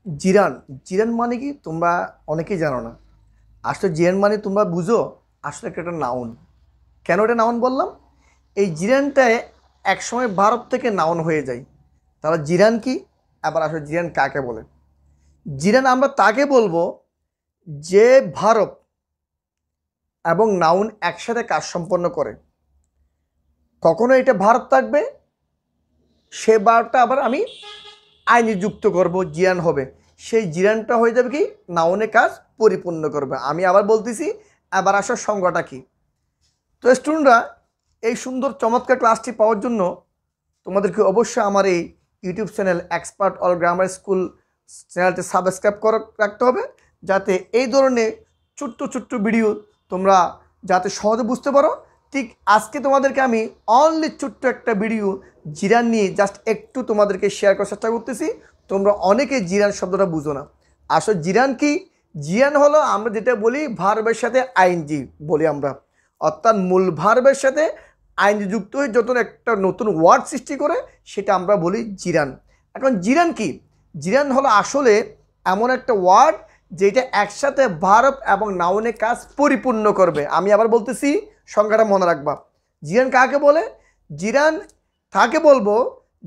জিরান জিরান মানে কি তোমরা অনেকেই জানো না। আসলে জিরান মানে তোমরা বুঝো আসলে একটা নাউন। কেন এটা নাউন বললাম? এই জিরানটায় একসময় ভারত থেকে নাউন হয়ে যায়। তাহলে জিরান কি? আবার আসলে জিরান কাকে বলে? জিরান আমরা তাকে বলবো যে ভারত এবং নাউন একসাথে কাজ সম্পন্ন করে। কখনো এটা ভারত থাকবে, সে ভারতটা আবার আমি আইনে যুক্ত করব, জিরান হবে। সেই জিরানটা হয়ে যাবে কি নাউনে কাজ পরিপূর্ণ করবে। আমি আবার বলতেছি, আবার আসার সংজ্ঞাটা কি। তো স্টুডেন্টরা, এই সুন্দর চমৎকার ক্লাসটি পাওয়ার জন্য তোমাদেরকে অবশ্যই আমার এই YouTube channel expert all grammar school চ্যানেলটি সাবস্ক্রাইব করে রাখতে হবে, যাতে এই ধরনের ছোট্ট ছোট্ট ভিডিও তোমরা যাতে সহজে বুঝতে পারো। ঠিক আজকে তোমাদেরকে আমি অনলি ছোট্ট একটা ভিডিও জিরান নিয়ে জাস্ট একটু তোমাদেরকে শেয়ার করার চেষ্টা করতেছি। তোমরা অনেকে জিরান শব্দটা বুঝো না। আসলে জিরান কি? জিরান হলো আমরা যেটা বলি ভার্বের সাথে আইএনজি বলি আমরা, অর্থাৎ মূল ভার্বের সাথে আইনজি যুক্ত হয়ে যত একটা নতুন ওয়ার্ড সৃষ্টি করে সেটা আমরা বলি জিরান। এখন জিরান কি? জিরান হলো আসলে এমন একটা ওয়ার্ড যেটা একসাথে ভার্ব এবং নাউনের কাজ পরিপূর্ণ করবে। আমি আবার বলতেছি, সংজ্ঞাটা মনে রাখবা। জিরান কাকে বলে? জিরান তাকে বলবো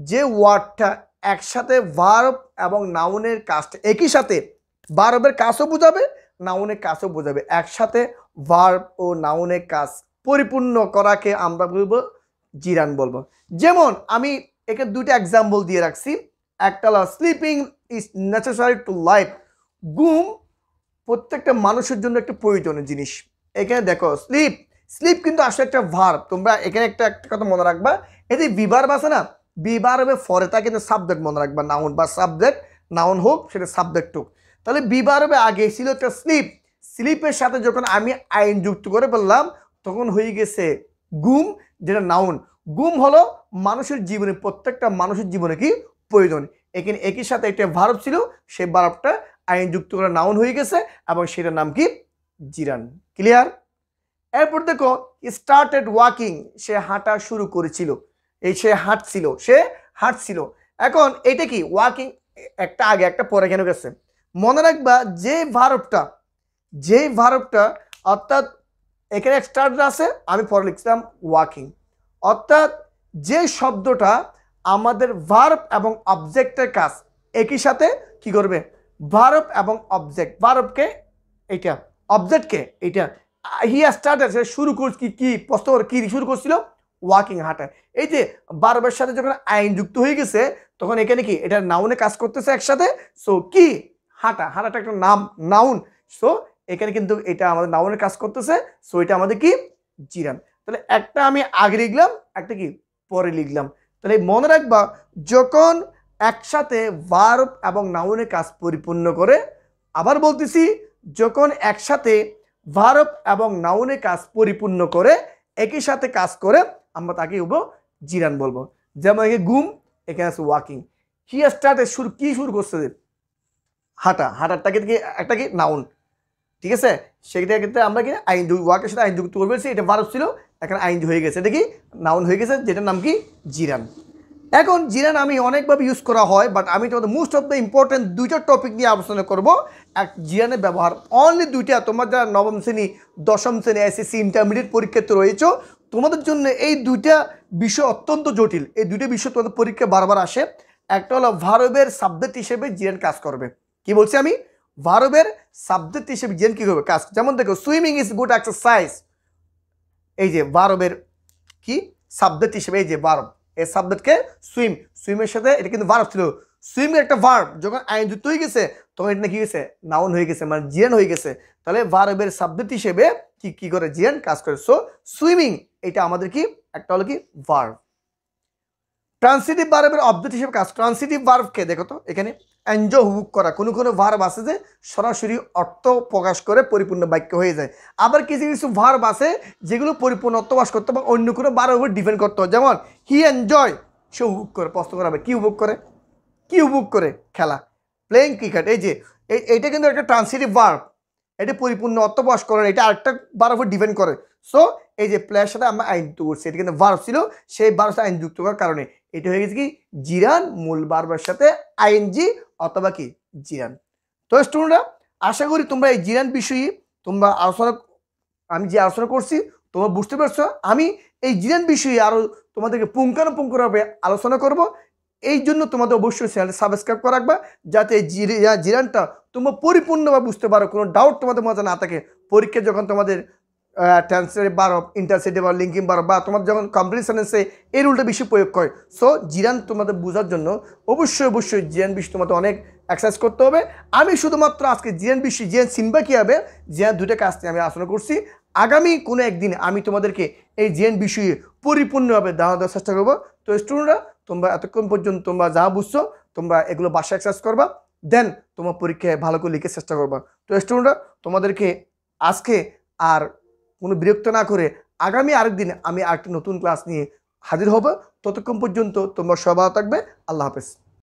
যে ওয়ার্ডটা একসাথে ভার্ব এবং নাউনের কাজটা একই সাথে, ভার্বের কাজও বোঝাবে, নাউনের কাজও বোঝাবে। একসাথে ভার্ব ও নাউনের কাজ পরিপূর্ণ করাকে আমরা বলবো জিরান বলবো। যেমন আমি একে দুইটা এক্সাম্পল দিয়ে রাখছি। একটা হলো sleeping is necessary to life. ঘুম প্রত্যেকটা মানুষের জন্য একটা প্রয়োজনীয় জিনিস। এখানে দেখো স্লিপ, স্লিপ কিন্তু আসলে একটা ভার্ব। তোমরা এখানে একটা একটা কথা মনে রাখবা, এতে বিভার্ব আছে না, বিভার্বে ফরে তা কিন্তু সাবজেক্ট মনে রাখবা, নাউন বা সাবজেক্ট, নাউন হোক সেটা সাবজেক্ট হোক। তাহলে বিভার্বে আগে ছিল একটা স্লিপ, স্লিপের সাথে যখন আমি আইন যুক্ত করে বললাম তখন হয়ে গেছে ঘুম, যেটা নাউন। ঘুম হলো মানুষের জীবনে, প্রত্যেকটা মানুষের জীবনে কি প্রয়োজন। এখানে একই সাথে একটা ভার্ব ছিল, সেই ভার্বটা আইন যুক্ত করে নাউন হয়ে গেছে এবং সেটার নাম কি জিরান। ক্লিয়ার? এরপর দেখো স্টার্টেড ওয়াকিং, সে হাঁটা শুরু করেছিল। এই সে হাঁটছিল। এখন এটা কি ওয়াকিং, একটা আগে একটা পরে কেন গেছে মনে রাখবা। যে ভার্বটা অর্থাৎ এখানে স্টার্ট আছে, আমি পরে লিখছিলাম ওয়াকিং, অর্থাৎ যে শব্দটা আমাদের ভার্ব এবং অবজেক্টের কাজ একই সাথে কি করবে, ভার্ব এবং অবজেক্ট, ভার্বকে এটা, অবজেক্টকে এটা। হি স্টার্টেড, সে শুরু করছে কি প্রশ্ন কি শুরু করছিল, ওয়াকিং, হাঁটা। এই যে ভার্বের সাথে যখন আইন যুক্ত হয়ে গেছে তখন এখানে কি এটা নাউনে কাজ করতেছে একসাথে। সো কি হাঁটা, হাঁটাটা একটা নাউন। সো এখানে কিন্তু এটা আমাদের নাউনের কাজ করতেছে। সো এটা আমাদের কি জিরান। তাহলে একটা আমি আগে লিখলাম, একটা কি পরে লিখলাম। তাহলে মনে রাখবা, যখন একসাথে ভার্ব এবং নাউনের কাজ পরিপূর্ণ করে, আবার বলতেছি, যখন একসাথে ভার্ব এবং নাউনের কাজ পরিপূর্ণ করে একই সাথে কাজ করে আমরা তাকে জিরান বলবো। যেমন এখানে ঘুম, এখানে আছে ওয়াকিং। হি স্টার্টেড, শুরু করছে হাঁটা, হাঁটারটাকে একটা কি নাউন, ঠিক আছে। সেটা ক্ষেত্রে আমরা কি আইন ওয়াকের সাথে আইন যুক্ত করবে, এটা ভার্ব ছিল, এখন আইন হয়ে গেছে, এটা কি নাউন হয়ে গেছে, যেটার নাম কি জিরান। এখন জিরান আমি অনেকভাবে ইউজ করা হয়, বাট আমি তোমাদের মোস্ট অফ দ্য ইম্পর্টেন্ট দুইটা টপিক নিয়ে আলোচনা করবো। এক জিরানের ব্যবহার অনলি দুইটা। তোমার যারা নবম শ্রেণী, দশম শ্রেণী, এসএসসি, ইন্টারমিডিয়েট পরীক্ষাতে রয়েছে, তোমাদের জন্য এই দুইটা বিষয় অত্যন্ত জটিল। এই দুইটা বিষয় তোমাদের পরীক্ষা বারবার আসে। একটা হলো ভার্বের সাবজেক্ট হিসেবে জিরান কাজ করবে। কি বলছি আমি? ভার্বের সাবজেক্ট হিসেবে জিরান কি করবে কাজ। যেমন দেখো সুইমিং ইজ গুড এক্সারসাইজ, এই যে ভার্বের কি সাবজেক্ট হিসেবে, এই যে ভার্ব, এই সাবজেক্টকে সুইম, সুইমের সাথে এটা কিন্তু ভার্ব ছিল। সুইম একটা ভার্ব, যখন আইন যুক্ত হয়ে গেছে তখন এটা কি গেছে, নাউন হয়ে গেছে, মানে জিরান হয়ে গেছে। তাহলে ভার্বের সাবজেক্ট হিসেবে কি করে জিরান কাজ করে। সো সুইমিং এটা আমাদের কি একটা হলো কি ভার্ব। ট্রান্সিটিভ ভার্বের অবজেক্ট হিসেবে কাজ। ট্রান্সিটিভ ভার্বকে দেখো তো, এখানে এনজয় উপভোগ করা, কোনো ভার্ব আছে যে সরাসরি অর্থ প্রকাশ করে পরিপূর্ণ বাক্য হয়ে যায়। আবার কিছু কিছু ভার্ব আছে যেগুলো পরিপূর্ণ অর্থ প্রকাশ করতে বা অন্য কোনো ভার্বের উপর ডিপেন্ড করতে হয়। যেমন হি এনজয়, সে উপভোগ করে। প্রশ্ন করা হবে কি উপভোগ করে, কি উপভোগ করে, খেলা, প্লেইং ক্রিকেট। এই যে এইটা কিন্তু একটা ট্রান্সিটিভ ভার্ব, এটা পরিপূর্ণ অর্থ প্রকাশ করে, এটা আরেকটা ভার্বের উপর ডিপেন্ড করে। সো এই যে প্লেয়ার সাথে আমরা আইন যুক্ত করছি, এটা কিন্তু ভার্ব ছিল, সেই ভার্বের সাথে আইন যুক্ত করার কারণে এটা হয়ে গেছে কি জিরান, মূল ভার্বের সাথে আইএনজি অথবা কি জিরান। তো স্টুডেন্টরা আশা করি তোমরা এই জিরান বিষয়ে তোমরা আমি যে আলোচনা করছি তোমরা বুঝতে পারছো। আমি এই জিরান বিষয়ে আরও তোমাদেরকে পুঙ্খানুপুঙ্খভাবে আলোচনা করব। এই জন্য তোমাদের অবশ্যই চ্যানেলটা সাবস্ক্রাইব করে রাখবা, যাতে এই জিরানটা তোমরা পরিপূর্ণভাবে বুঝতে পারো, কোনো ডাউট তোমাদের মাঝে না থাকে। পরীক্ষা যখন তোমাদের ট্রান্সলেট বারো, ইন্টারসিটি বা লিঙ্কিং বারো, বা তোমার যখন কমপ্লিট সেন্টেন্সে এই রুলটা বেশি প্রয়োগ করে। সো জিরান তোমাদের বোঝার জন্য অবশ্যই জিরান বিষয় তোমাদের অনেক এক্সারসাইজ করতে হবে। আমি শুধুমাত্র আজকে জিরান বিষয়, জিরান চিনবা কী হবে, জিরান দুটো কাজ নিয়ে আমি আলোচনা করছি। আগামী কোনো একদিন আমি তোমাদেরকে এই জিরান বিষয়ে পরিপূর্ণভাবে দেওয়ার চেষ্টা করবো। তো স্টুডেন্টরা তোমরা এতক্ষণ পর্যন্ত তোমরা যা বুঝছো তোমরা এগুলো বাসায় এক্সারসাইজ করবা, দেন তোমার পরীক্ষায় ভালো করে লিখে চেষ্টা করবা। তো স্টুডেন্টরা তোমাদেরকে আজকে আর কোনো বিরক্ত না করে আগামী আরেকদিন আমি আরেকটি নতুন ক্লাস নিয়ে হাজির হব। ততক্ষণ পর্যন্ত তোমরা সবাই ভালো থাকবে। আল্লাহ হাফেজ।